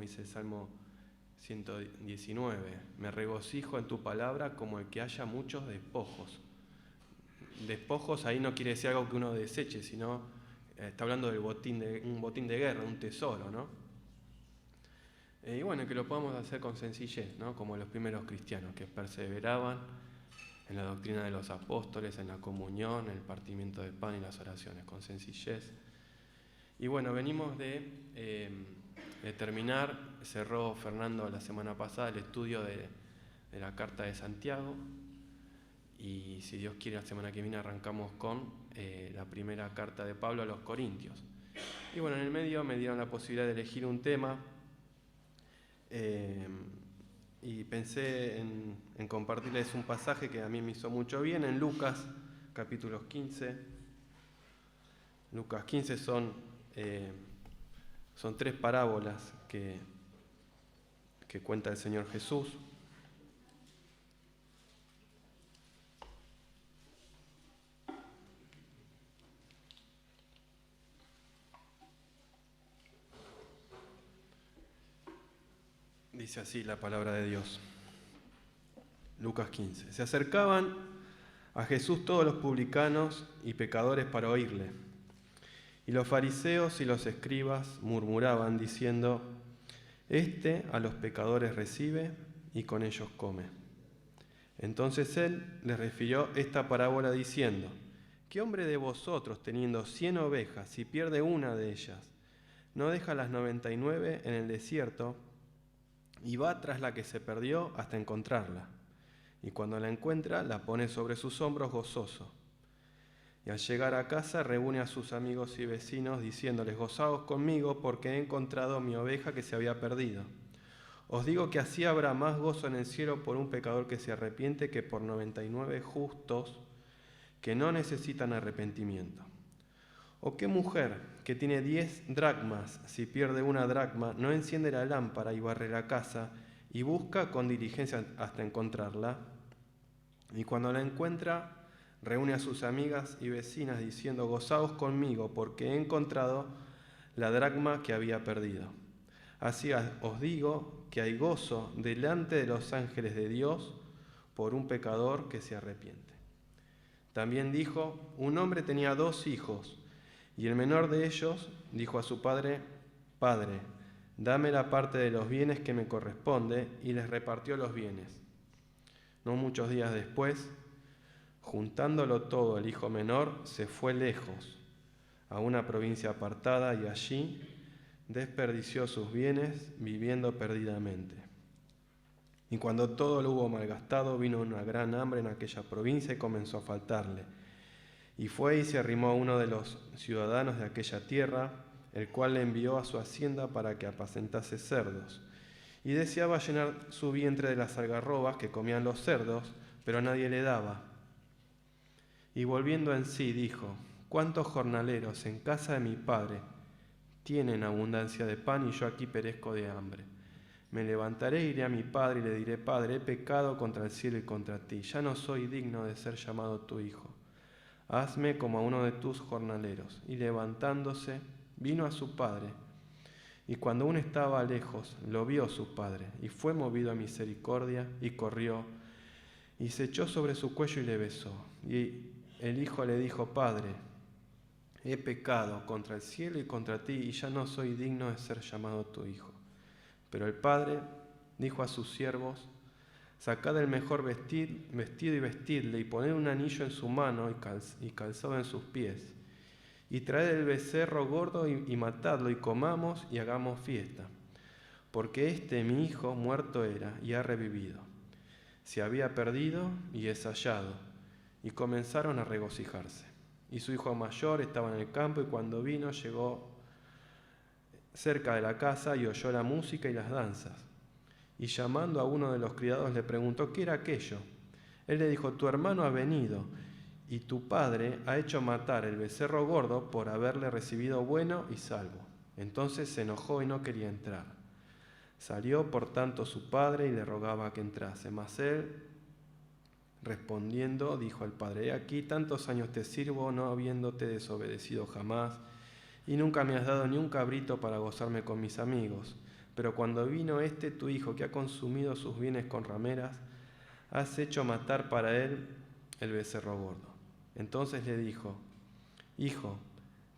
como dice el Salmo 119. Me regocijo en tu palabra como el que haya muchos despojos. Despojos ahí no quiere decir algo que uno deseche, sino está hablando del un botín de guerra, un tesoro, ¿no? Y bueno, que lo podamos hacer con sencillez, ¿no? Como los primeros cristianos, que perseveraban en la doctrina de los apóstoles, en la comunión, en el partimiento del pan y las oraciones, con sencillez. Y bueno, venimos de terminar, cerró Fernando la semana pasada el estudio de la carta de Santiago, y si Dios quiere la semana que viene arrancamos con la primera carta de Pablo a los Corintios. Y bueno, en el medio me dieron la posibilidad de elegir un tema, y pensé en compartirles un pasaje que a mí me hizo mucho bien en Lucas, capítulo 15. Lucas 15 son 3 parábolas que cuenta el Señor Jesús. Dice así la palabra de Dios. Lucas 15. Se acercaban a Jesús todos los publicanos y pecadores para oírle. Y los fariseos y los escribas murmuraban diciendo: Este a los pecadores recibe y con ellos come. Entonces él les refirió esta parábola diciendo: ¿Qué hombre de vosotros, teniendo 100 ovejas, si pierde una de ellas, no deja las 99 en el desierto y va tras la que se perdió hasta encontrarla? Y cuando la encuentra, la pone sobre sus hombros gozoso. Y al llegar a casa, reúne a sus amigos y vecinos, diciéndoles: Gozaos conmigo, porque he encontrado mi oveja que se había perdido. Os digo que así habrá más gozo en el cielo por un pecador que se arrepiente que por 99 justos que no necesitan arrepentimiento. ¿O qué mujer que tiene 10 dracmas, si pierde una dracma, no enciende la lámpara y barre la casa y busca con diligencia hasta encontrarla? Y cuando la encuentra, reúne a sus amigas y vecinas diciendo: Gozaos conmigo, porque he encontrado la dracma que había perdido. Así os digo que hay gozo delante de los ángeles de Dios por un pecador que se arrepiente. También dijo: un hombre tenía 2 hijos, y el menor de ellos dijo a su padre: Padre, dame la parte de los bienes que me corresponde, y les repartió los bienes. No muchos días después, juntándolo todo, el hijo menor se fue lejos, a una provincia apartada, y allí desperdició sus bienes viviendo perdidamente. Y cuando todo lo hubo malgastado, vino una gran hambre en aquella provincia y comenzó a faltarle. Y fue y se arrimó a uno de los ciudadanos de aquella tierra, el cual le envió a su hacienda para que apacentase cerdos. Y deseaba llenar su vientre de las algarrobas que comían los cerdos, pero nadie le daba. Y volviendo en sí, dijo: ¿Cuántos jornaleros en casa de mi padre tienen abundancia de pan y yo aquí perezco de hambre? Me levantaré, iré a mi padre y le diré: Padre, he pecado contra el cielo y contra ti. Ya no soy digno de ser llamado tu hijo. Hazme como a uno de tus jornaleros. Y levantándose, vino a su padre. Y cuando aún estaba lejos, lo vio su padre, y fue movido a misericordia, y corrió, y se echó sobre su cuello y le besó. Y el hijo le dijo: Padre, he pecado contra el cielo y contra ti, y ya no soy digno de ser llamado tu hijo. Pero el padre dijo a sus siervos: Sacad el mejor vestido y vestidle, y poned un anillo en su mano y calzado en sus pies. Y traed el becerro gordo y matadlo, y comamos y hagamos fiesta. Porque mi hijo, muerto era y ha revivido. Se había perdido y es hallado. Y comenzaron a regocijarse. Y su hijo mayor estaba en el campo, y cuando vino llegó cerca de la casa y oyó la música y las danzas. Y llamando a uno de los criados le preguntó qué era aquello. Él le dijo: Tu hermano ha venido, y tu padre ha hecho matar el becerro gordo por haberle recibido bueno y salvo. Entonces se enojó y no quería entrar. Salió por tanto su padre y le rogaba que entrase. Mas él, respondiendo, dijo al padre: He aquí, tantos años te sirvo, no habiéndote desobedecido jamás, y nunca me has dado ni un cabrito para gozarme con mis amigos. Pero cuando vino tu hijo, que ha consumido sus bienes con rameras, has hecho matar para él el becerro gordo. Entonces le dijo: Hijo,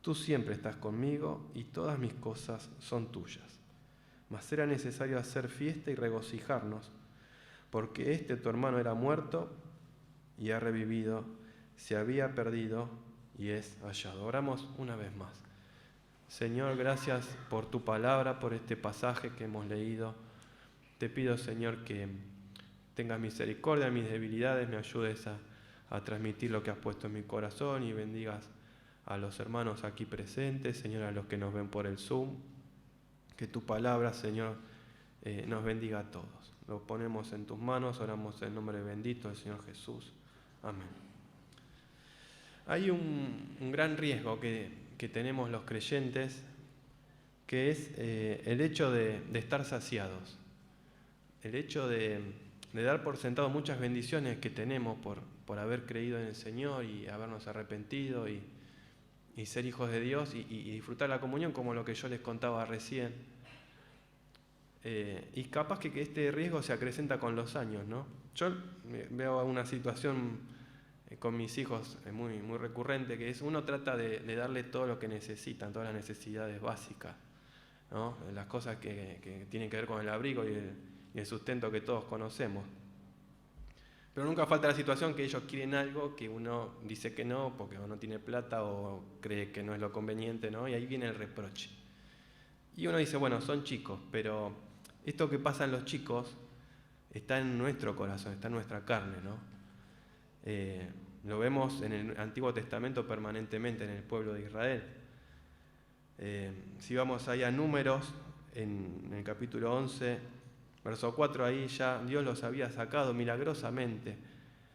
tú siempre estás conmigo y todas mis cosas son tuyas. Mas era necesario hacer fiesta y regocijarnos, porque tu hermano era muerto y ha revivido, se había perdido y es hallado. Oramos una vez más. Señor, gracias por tu palabra, por este pasaje que hemos leído. Te pido, Señor, que tengas misericordia de mis debilidades, me ayudes a transmitir lo que has puesto en mi corazón y bendigas a los hermanos aquí presentes, Señor, a los que nos ven por el Zoom. Que tu palabra, Señor, nos bendiga a todos. Lo ponemos en tus manos, oramos en el nombre bendito del Señor Jesús. Amén. Hay un gran riesgo que tenemos los creyentes, que es el hecho de estar saciados, el hecho de dar por sentado muchas bendiciones que tenemos por haber creído en el Señor y habernos arrepentido y ser hijos de Dios y disfrutar la comunión, como lo que yo les contaba recién. Y capaz que este riesgo se acrecenta con los años, ¿no? Yo veo una situación con mis hijos muy, muy recurrente, que es uno trata de darle todo lo que necesitan, todas las necesidades básicas, ¿no? Las cosas que tienen que ver con el abrigo y el sustento que todos conocemos. Pero nunca falta la situación que ellos quieren algo que uno dice que no, porque no tiene plata o cree que no es lo conveniente, ¿no? Y ahí viene el reproche. Y uno dice, bueno, son chicos, pero esto que pasa en los chicos está en nuestro corazón, está en nuestra carne, ¿no? Lo vemos en el Antiguo Testamento permanentemente en el pueblo de Israel. Si vamos ahí a Números, en el capítulo 11, verso 4, ahí ya Dios los había sacado milagrosamente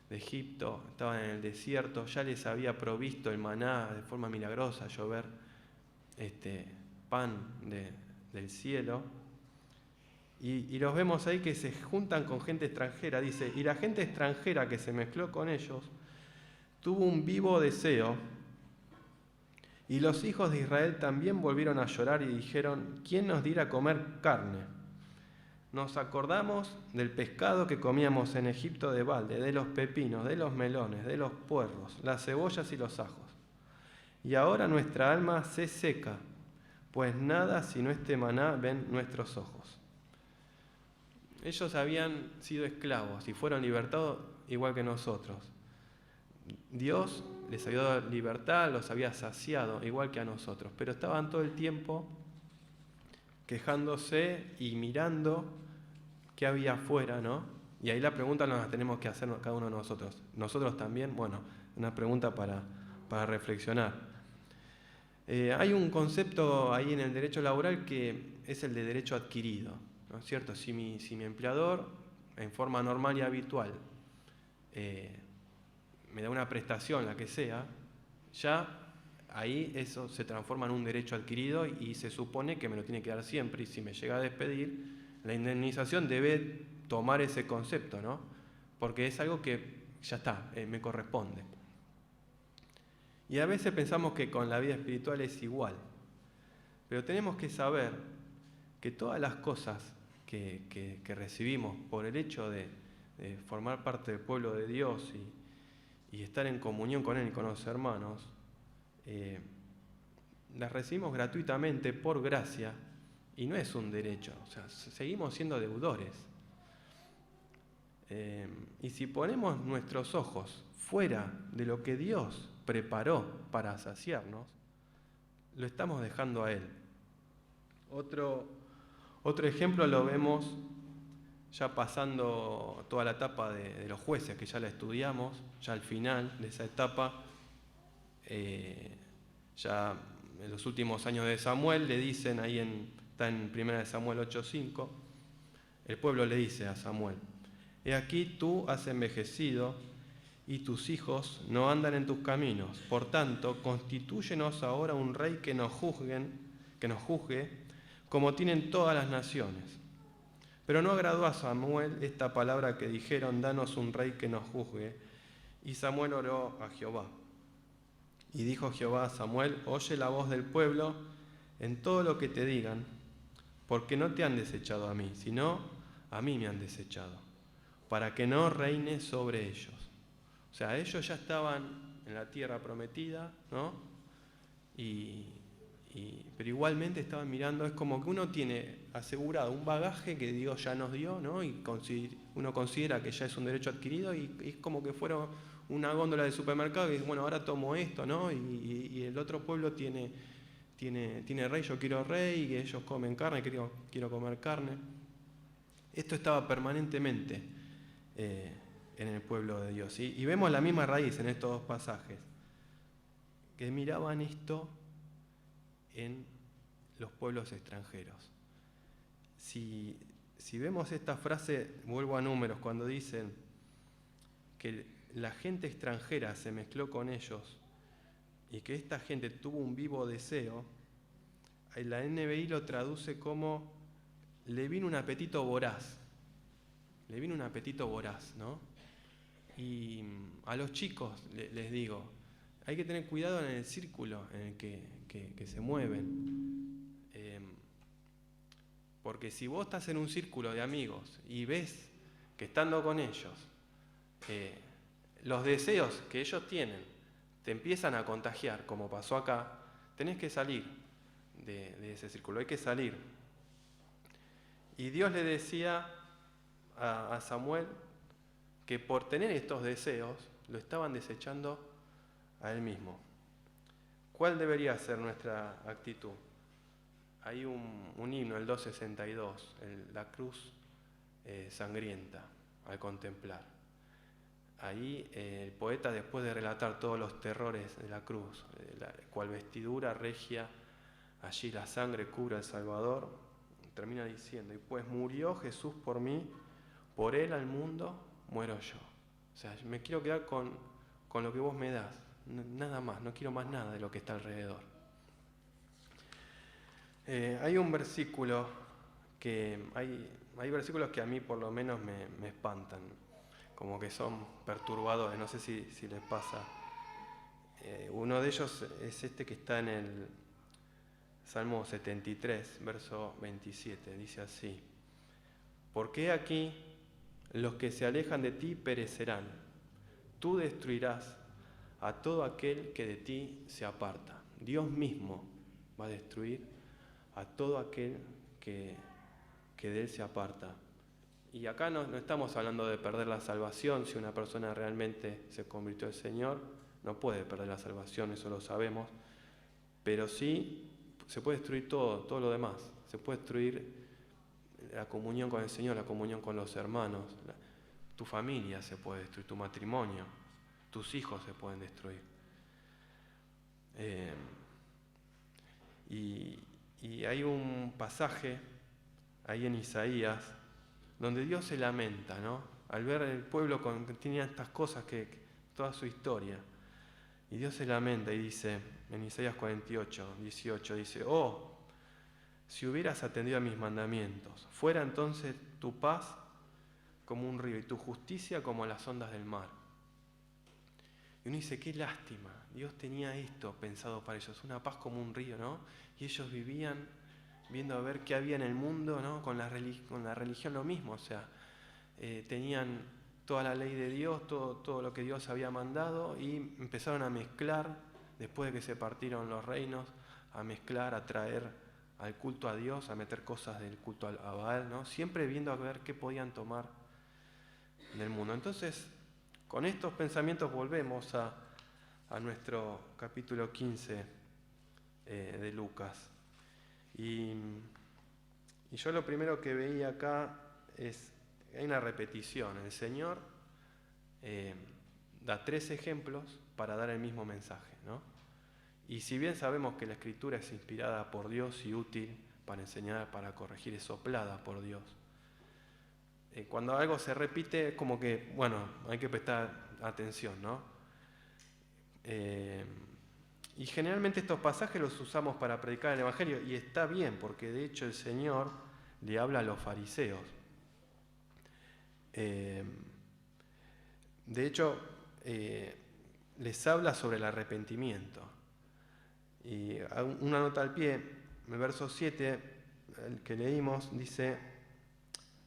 de Egipto, estaban en el desierto, ya les había provisto el maná de forma milagrosa, llover pan del cielo. Y los vemos ahí que se juntan con gente extranjera, dice, y la gente extranjera que se mezcló con ellos tuvo un vivo deseo, y los hijos de Israel también volvieron a llorar y dijeron: ¿quién nos diera a comer carne? Nos acordamos del pescado que comíamos en Egipto de balde, de los pepinos, de los melones, de los puerros, las cebollas y los ajos. Y ahora nuestra alma se seca, pues nada sino este maná ven nuestros ojos. Ellos habían sido esclavos y fueron libertados igual que nosotros. Dios les había dado libertad, los había saciado igual que a nosotros, pero estaban todo el tiempo quejándose y mirando qué había afuera, ¿no? Y ahí la pregunta nos la tenemos que hacer cada uno de nosotros. Nosotros también, bueno, una pregunta para reflexionar. Hay un concepto ahí en el derecho laboral que es el de derecho adquirido, ¿no es cierto? Si mi empleador, en forma normal y habitual, me da una prestación, la que sea, ya ahí eso se transforma en un derecho adquirido y se supone que me lo tiene que dar siempre. Y si me llega a despedir, la indemnización debe tomar ese concepto, ¿no? Porque es algo que ya está, me corresponde. Y a veces pensamos que con la vida espiritual es igual, pero tenemos que saber que todas las cosas que recibimos por el hecho de formar parte del pueblo de Dios y estar en comunión con Él y con los hermanos, las recibimos gratuitamente por gracia y no es un derecho, o sea, seguimos siendo deudores. Y si ponemos nuestros ojos fuera de lo que Dios preparó para saciarnos, lo estamos dejando a Él. Otro ejemplo lo vemos ya pasando toda la etapa de los jueces, que ya la estudiamos, ya al final de esa etapa, ya en los últimos años de Samuel, le dicen, está en 1 Samuel 8:5, el pueblo le dice a Samuel: he aquí tú has envejecido y tus hijos no andan en tus caminos, por tanto, constitúyenos ahora un rey que nos juzgue, como tienen todas las naciones. Pero no agradó a Samuel esta palabra que dijeron: danos un rey que nos juzgue. Y Samuel oró a Jehová. Y dijo Jehová a Samuel: oye la voz del pueblo en todo lo que te digan, porque no te han desechado a mí, sino a mí me han desechado, para que no reine sobre ellos. O sea, ellos ya estaban en la tierra prometida, ¿no? Pero igualmente estaban mirando, es como que uno tiene asegurado un bagaje que Dios ya nos dio, ¿no? Y uno considera que ya es un derecho adquirido y es como que fuera una góndola de supermercado y dice, bueno, ahora tomo esto, ¿no? Y el otro pueblo tiene rey, yo quiero rey, y ellos comen carne, quiero comer carne. Esto estaba permanentemente en el pueblo de Dios, ¿sí? Y vemos la misma raíz en estos dos pasajes, que miraban esto en los pueblos extranjeros. Si vemos esta frase, vuelvo a Números, cuando dicen que la gente extranjera se mezcló con ellos y que esta gente tuvo un vivo deseo, la NBI lo traduce como le vino un apetito voraz. Le vino un apetito voraz, ¿no? Y a los chicos les digo, hay que tener cuidado en el círculo en el que se mueven. Porque si vos estás en un círculo de amigos y ves que estando con ellos, los deseos que ellos tienen te empiezan a contagiar, como pasó acá, tenés que salir de ese círculo, hay que salir. Y Dios le decía a Samuel que por tener estos deseos lo estaban desechando a él mismo. ¿Cuál debería ser nuestra actitud? Hay un himno, el 262, la cruz sangrienta, al contemplar. Ahí el poeta, después de relatar todos los terrores de la cruz, cual vestidura regia, allí la sangre cubre al Salvador, termina diciendo, y pues murió Jesús por mí, por él al mundo muero yo. O sea, me quiero quedar con lo que vos me das, nada más, no quiero más nada de lo que está alrededor. Hay un versículo hay versículos que a mí por lo menos me espantan, como que son perturbadores, no sé si les pasa. Uno de ellos es este que está en el Salmo 73, verso 27, dice así: porque aquí los que se alejan de ti perecerán, tú destruirás a todo aquel que de ti se aparta. Dios mismo va a destruir a todo aquel que de él se aparta. Y acá no estamos hablando de perder la salvación. Si una persona realmente se convirtió al Señor, no puede perder la salvación, eso lo sabemos, pero sí se puede destruir todo lo demás. Se puede destruir la comunión con el Señor, la comunión con los hermanos, tu familia se puede destruir, tu matrimonio, tus hijos se pueden destruir. Y hay un pasaje ahí en Isaías donde Dios se lamenta, ¿no? Al ver el pueblo que tenía estas cosas, toda su historia. Y Dios se lamenta y dice, en Isaías 48, 18, dice: oh, si hubieras atendido a mis mandamientos, fuera entonces tu paz como un río y tu justicia como las ondas del mar. Y uno dice, qué lástima, Dios tenía esto pensado para ellos, una paz como un río, ¿no? Y ellos vivían viendo a ver qué había en el mundo, ¿no? Con la religión lo mismo, o sea, tenían toda la ley de Dios, todo lo que Dios había mandado, y empezaron a mezclar, después de que se partieron los reinos, a mezclar, a traer al culto a Dios, a meter cosas del culto a Baal, ¿no? Siempre viendo a ver qué podían tomar del mundo. Entonces, con estos pensamientos volvemos a nuestro capítulo 15 de Lucas. Y yo lo primero que veía acá hay una repetición. El Señor da 3 ejemplos para dar el mismo mensaje, ¿no? Y si bien sabemos que la Escritura es inspirada por Dios y útil para enseñar, para corregir, es soplada por Dios, cuando algo se repite, como que, bueno, hay que prestar atención, ¿no? Y generalmente estos pasajes los usamos para predicar el Evangelio, y está bien, porque de hecho el Señor le habla a los fariseos. De hecho, les habla sobre el arrepentimiento. Y una nota al pie, en el verso 7 el que leímos, dice: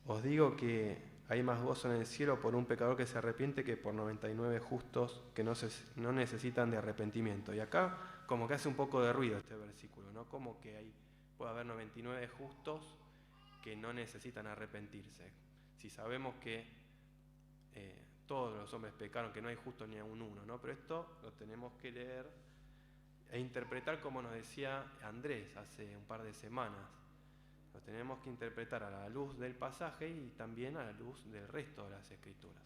os digo que hay más gozo en el cielo por un pecador que se arrepiente que por 99 justos que no necesitan de arrepentimiento. Y acá como que hace un poco de ruido este versículo, ¿no? Como que puede haber 99 justos que no necesitan arrepentirse. Si sabemos que todos los hombres pecaron, que no hay justo ni a un uno, ¿no? Pero esto lo tenemos que leer e interpretar como nos decía Andrés hace un par de semanas. Lo tenemos que interpretar a la luz del pasaje y también a la luz del resto de las Escrituras.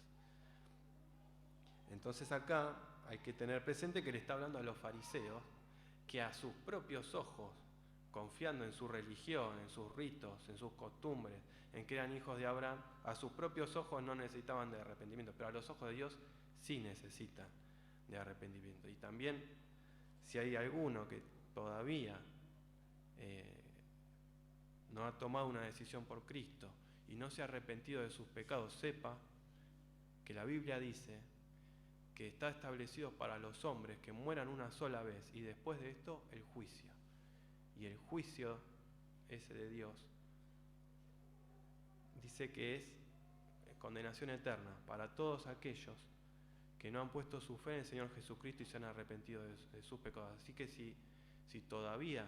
Entonces acá hay que tener presente que le está hablando a los fariseos que a sus propios ojos, confiando en su religión, en sus ritos, en sus costumbres, en que eran hijos de Abraham, a sus propios ojos no necesitaban de arrepentimiento, pero a los ojos de Dios sí necesitan de arrepentimiento. Y también, si hay alguno que todavía no ha tomado una decisión por Cristo y no se ha arrepentido de sus pecados, sepa que la Biblia dice que está establecido para los hombres que mueran una sola vez y después de esto el juicio. Y el juicio ese de Dios dice que es condenación eterna para todos aquellos que no han puesto su fe en el Señor Jesucristo y se han arrepentido de sus pecados. Así que si todavía,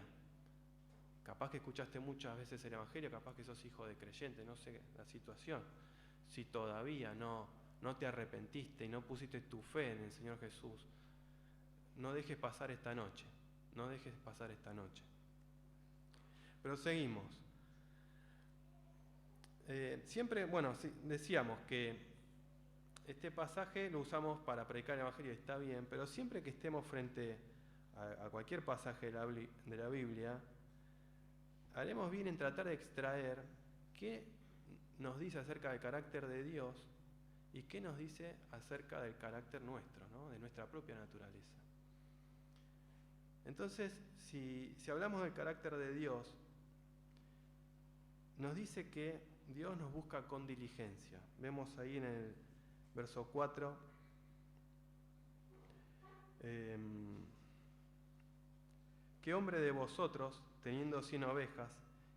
capaz que escuchaste muchas veces el Evangelio, capaz que sos hijo de creyente, no sé la situación, si todavía no te arrepentiste y no pusiste tu fe en el Señor Jesús, no dejes pasar esta noche, no dejes pasar esta noche. Pero seguimos. Siempre, decíamos que este pasaje lo usamos para predicar el Evangelio, está bien, pero siempre que estemos frente a cualquier pasaje de la Biblia, haremos bien en tratar de extraer qué nos dice acerca del carácter de Dios y qué nos dice acerca del carácter nuestro, ¿no? De nuestra propia naturaleza. Entonces, si hablamos del carácter de Dios, nos dice que Dios nos busca con diligencia. Vemos ahí en el verso 4, ¿qué hombre de vosotros, teniendo 100 ovejas,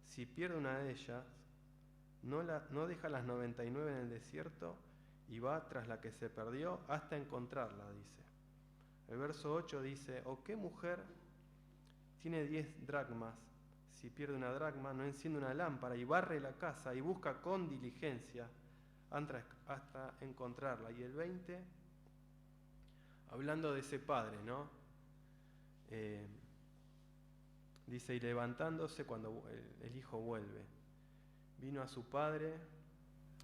si pierde una de ellas, no deja las 99 en el desierto y va tras la que se perdió hasta encontrarla? Dice. El verso 8 dice: ¿o qué mujer tiene 10 dracmas? Si pierde una dracma, no enciende una lámpara y barre la casa y busca con diligencia hasta encontrarla. Y el 20, hablando de ese padre, ¿no? Dice: y levantándose cuando el hijo vuelve, vino a su padre,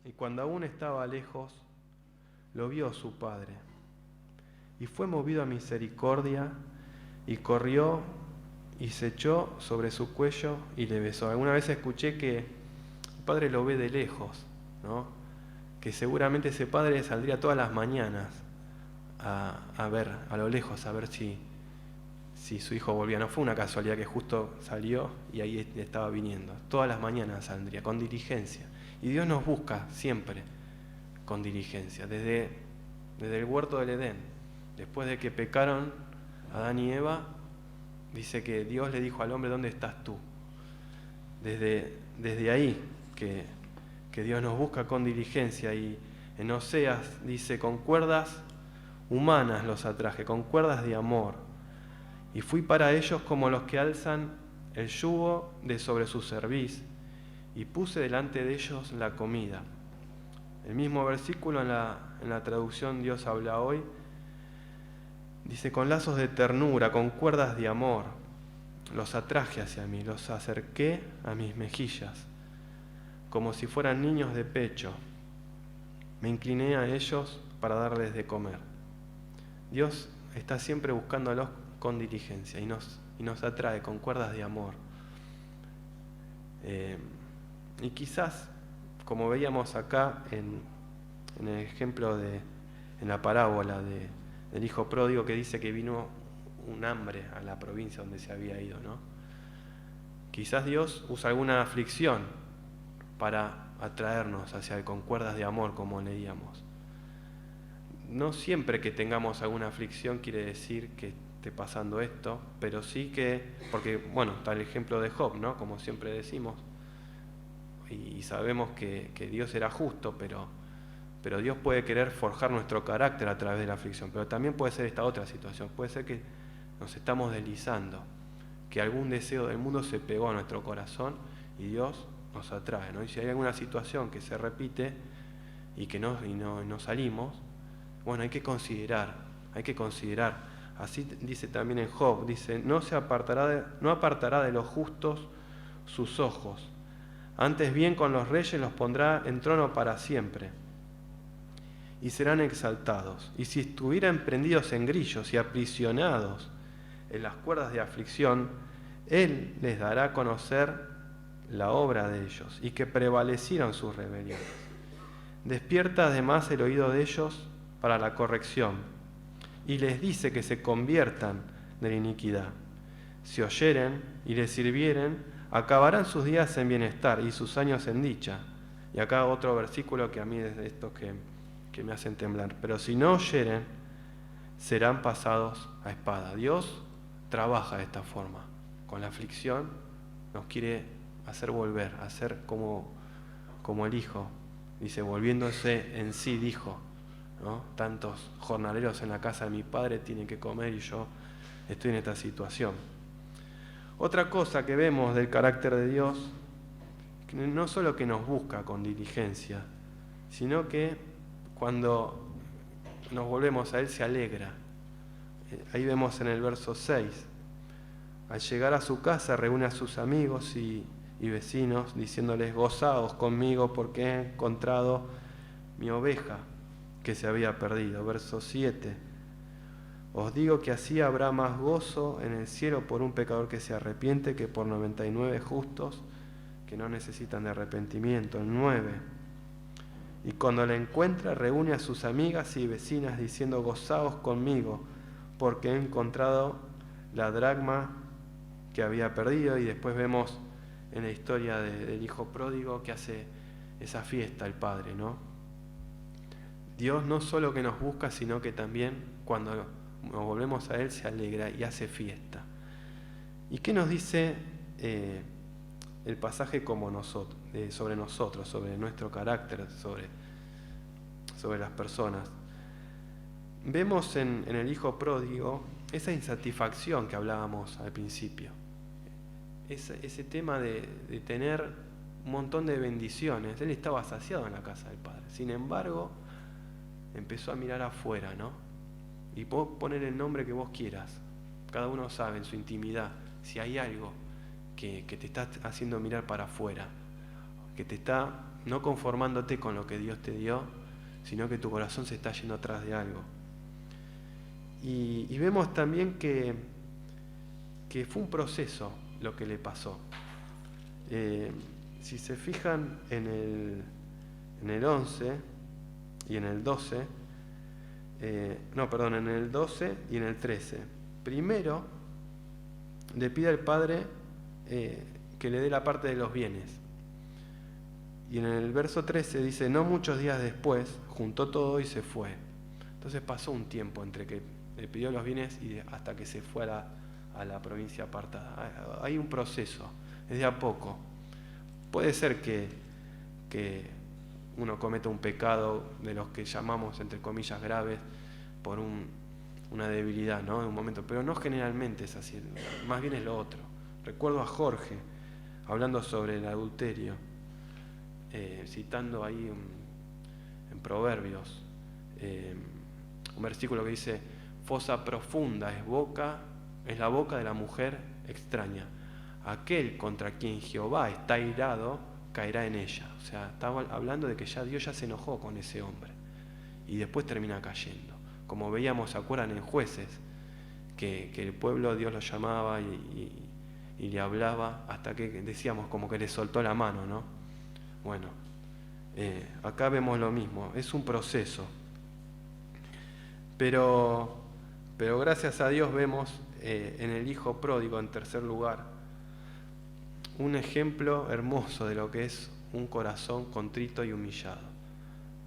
y cuando aún estaba lejos, lo vio su padre. Y fue movido a misericordia, y corrió y se echó sobre su cuello y le besó. Alguna vez escuché que el padre lo ve de lejos, ¿no? Que seguramente ese padre saldría todas las mañanas a ver a lo lejos, a ver si su hijo volvía. No fue una casualidad que justo salió y ahí estaba viniendo. Todas las mañanas saldría, con diligencia. Y Dios nos busca siempre con diligencia, desde el huerto del Edén. Después de que pecaron Adán y Eva, dice que Dios le dijo al hombre: ¿dónde estás tú? Desde ahí que Dios nos busca con diligencia. Y en Oseas dice: con cuerdas humanas los atraje, con cuerdas de amor. Y fui para ellos como los que alzan el yugo de sobre su cerviz, y puse delante de ellos la comida. El mismo versículo en la traducción Dios habla hoy, dice: con lazos de ternura, con cuerdas de amor, los atraje hacia mí, los acerqué a mis mejillas, como si fueran niños de pecho. Me incliné a ellos para darles de comer. Dios está siempre buscándolos con diligencia y nos atrae con cuerdas de amor. Y quizás, como veíamos acá en el ejemplo en la parábola del hijo pródigo, que dice que vino un hambre a la provincia donde se había ido, ¿no? Quizás Dios usa alguna aflicción para atraernos hacia él con cuerdas de amor, como leíamos. No siempre que tengamos alguna aflicción quiere decir que esté pasando esto, pero sí que, porque, está el ejemplo de Job, ¿no? Como siempre decimos, y sabemos que Dios era justo, pero Dios puede querer forjar nuestro carácter a través de la aflicción. Pero también puede ser esta otra situación, puede ser que nos estamos deslizando, que algún deseo del mundo se pegó a nuestro corazón y Dios nos atrae, ¿no? Y si hay alguna situación que se repite y que no salimos, bueno, hay que considerar. Así dice también en Job, dice, no apartará de los justos sus ojos, antes bien con los reyes los pondrá en trono para siempre, y serán exaltados. Y si estuvieran prendidos en grillos y aprisionados en las cuerdas de aflicción, Él les dará a conocer la obra de ellos, y que prevalecieron sus rebeliones. Despierta además el oído de ellos para la corrección, y les dice que se conviertan de la iniquidad. Si oyeren y les sirvieren, acabarán sus días en bienestar y sus años en dicha. Y acá otro versículo que a mí es de estos que me hacen temblar. Pero si no oyeren, serán pasados a espada. Dios trabaja de esta forma. Con la aflicción nos quiere hacer volver, hacer como el Hijo. Dice, volviéndose en sí, dijo, ¿no? Tantos jornaleros en la casa de mi padre tienen que comer y yo estoy en esta situación. Otra cosa que vemos del carácter de Dios, que no solo que nos busca con diligencia, sino que cuando nos volvemos a Él se alegra. Ahí vemos en el verso 6, al llegar a su casa reúne a sus amigos y vecinos, diciéndoles, gozaos conmigo porque he encontrado mi oveja que se había perdido. Verso 7, os digo que así habrá más gozo en el cielo por un pecador que se arrepiente que por 99 justos que no necesitan de arrepentimiento. El 9, y cuando la encuentra reúne a sus amigas y vecinas diciendo, gozaos conmigo porque he encontrado la dracma que había perdido. Y después vemos en la historia del hijo pródigo que hace esa fiesta el padre, ¿no? Dios no solo que nos busca, sino que también cuando nos volvemos a Él se alegra y hace fiesta. ¿Y qué nos dice el pasaje sobre nosotros, sobre nuestro carácter, sobre las personas? Vemos en el hijo pródigo esa insatisfacción que hablábamos al principio. Ese tema de tener un montón de bendiciones. Él estaba saciado en la casa del Padre. Sin embargo, empezó a mirar afuera, ¿no? Y vos poner el nombre que vos quieras. Cada uno sabe en su intimidad si hay algo que te está haciendo mirar para afuera, que te está no conformándote con lo que Dios te dio, sino que tu corazón se está yendo atrás de algo. Y vemos también que fue un proceso lo que le pasó. Si se fijan en el 11 y en el 12, en el 12 y en el 13. Primero le pide al Padre que le dé la parte de los bienes. Y en el verso 13 dice, no muchos días después, juntó todo y se fue. Entonces pasó un tiempo entre que le pidió los bienes y hasta que se fue a la provincia apartada. Hay un proceso, es de a poco. Puede ser que uno cometa un pecado de los que llamamos, entre comillas, graves, por una debilidad, ¿no? En un momento, pero no generalmente es así, más bien es lo otro. Recuerdo a Jorge hablando sobre el adulterio, citando ahí en Proverbios, un versículo que dice, fosa profunda es la boca de la mujer extraña. Aquel contra quien Jehová está airado, caerá en ella. O sea, estaba hablando de que Dios ya se enojó con ese hombre. Y después termina cayendo. Como veíamos, ¿se acuerdan en Jueces? Que el pueblo, Dios lo llamaba y le hablaba hasta que decíamos como que le soltó la mano, ¿no? Bueno, acá vemos lo mismo. Es un proceso. Pero gracias a Dios vemos en el hijo pródigo, en tercer lugar, un ejemplo hermoso de lo que es un corazón contrito y humillado,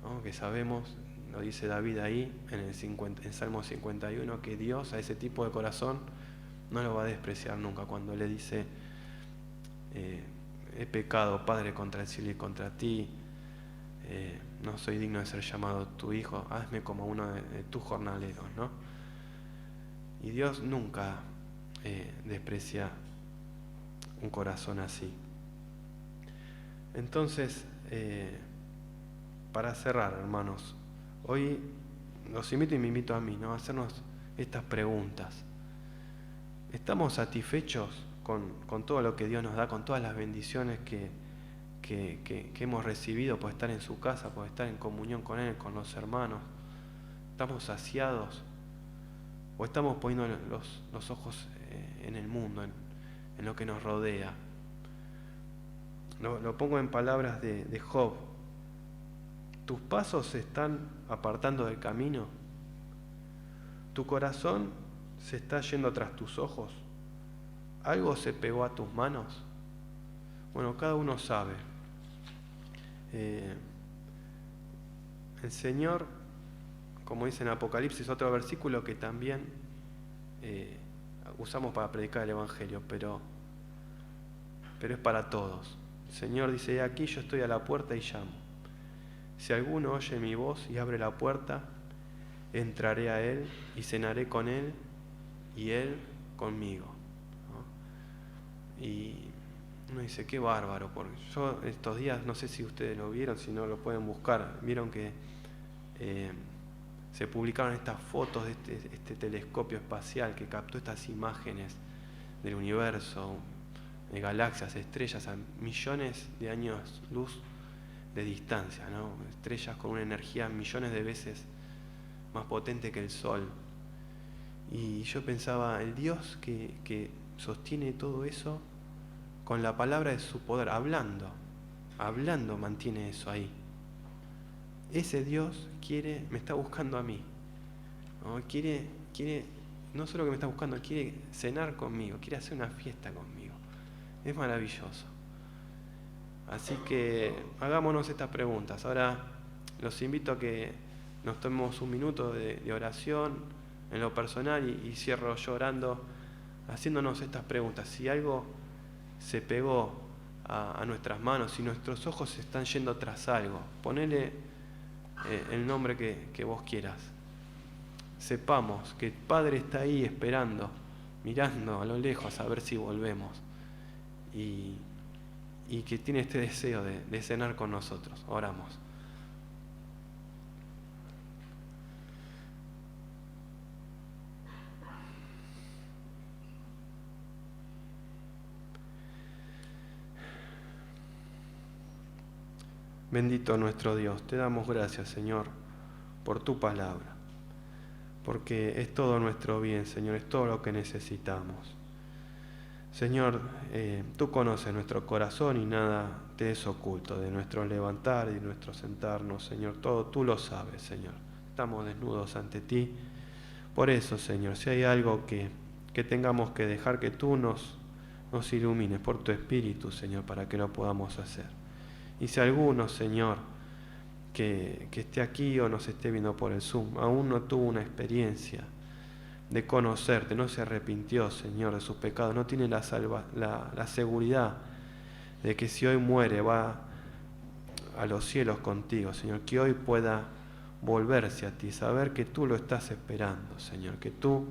¿no? Que sabemos, lo dice David ahí en Salmo 51, que Dios a ese tipo de corazón no lo va a despreciar nunca. Cuando le dice, he pecado, Padre, contra el cielo y contra ti, no soy digno de ser llamado tu hijo, hazme como uno de tus jornaleros, ¿no? Y Dios nunca desprecia un corazón así. Entonces, para cerrar, hermanos, hoy los invito y me invito a mí, ¿no?, a hacernos estas preguntas. ¿Estamos satisfechos con todo lo que Dios nos da, con todas las bendiciones que hemos recibido por estar en su casa, por estar en comunión con Él, con los hermanos? ¿Estamos saciados? ¿O estamos poniendo los ojos en el mundo, en lo que nos rodea? Lo pongo en palabras de Job. ¿Tus pasos se están apartando del camino? ¿Tu corazón se está yendo tras tus ojos? ¿Algo se pegó a tus manos? Bueno, cada uno sabe. El Señor, como dice en Apocalipsis, otro versículo que también usamos para predicar el Evangelio, pero es para todos. El Señor dice: aquí yo estoy a la puerta y llamo. Si alguno oye mi voz y abre la puerta, entraré a Él y cenaré con Él y Él conmigo, ¿no? Y uno dice: qué bárbaro, porque yo estos días, no sé si ustedes lo vieron, si no lo pueden buscar, vieron que se publicaron estas fotos de este telescopio espacial que captó estas imágenes del universo, de galaxias, estrellas a millones de años luz de distancia, ¿no? Estrellas con una energía millones de veces más potente que el Sol. Y yo pensaba, el Dios que sostiene todo eso con la palabra de su poder, hablando mantiene eso ahí. Ese Dios me está buscando a mí, ¿no? Quiere, no solo que me está buscando, quiere cenar conmigo, quiere hacer una fiesta conmigo. Es maravilloso. Así que hagámonos estas preguntas. Ahora los invito a que nos tomemos un minuto de oración en lo personal y cierro yo orando, haciéndonos estas preguntas. Si algo se pegó a nuestras manos, si nuestros ojos se están yendo tras algo, ponele el nombre que vos quieras. Sepamos que el Padre está ahí esperando, mirando a lo lejos a ver si volvemos, y que tiene este deseo de cenar con nosotros. Oramos. Bendito nuestro Dios, te damos gracias, Señor, por tu palabra, porque es todo nuestro bien, Señor, es todo lo que necesitamos. Señor, tú conoces nuestro corazón y nada te es oculto, de nuestro levantar y de nuestro sentarnos, Señor, todo tú lo sabes, Señor. Estamos desnudos ante ti. Por eso, Señor, si hay algo que tengamos que dejar, que tú nos ilumines por tu Espíritu, Señor, para que lo podamos hacer. Y si alguno, Señor, que esté aquí o nos esté viendo por el Zoom, aún no tuvo una experiencia de conocerte, no se arrepintió, Señor, de sus pecados, no tiene la seguridad de que si hoy muere va a los cielos contigo, Señor, que hoy pueda volverse a ti, saber que tú lo estás esperando, Señor, que tú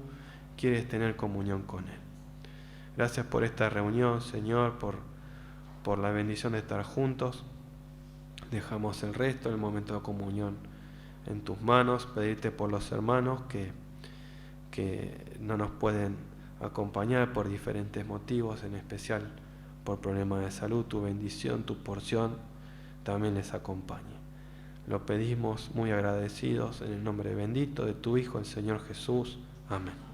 quieres tener comunión con Él. Gracias por esta reunión, Señor, por la bendición de estar juntos. Dejamos el resto del momento de comunión en tus manos, pedirte por los hermanos que no nos pueden acompañar por diferentes motivos, en especial por problemas de salud. Tu bendición, tu porción también les acompañe. Lo pedimos muy agradecidos en el nombre bendito de tu Hijo, el Señor Jesús. Amén.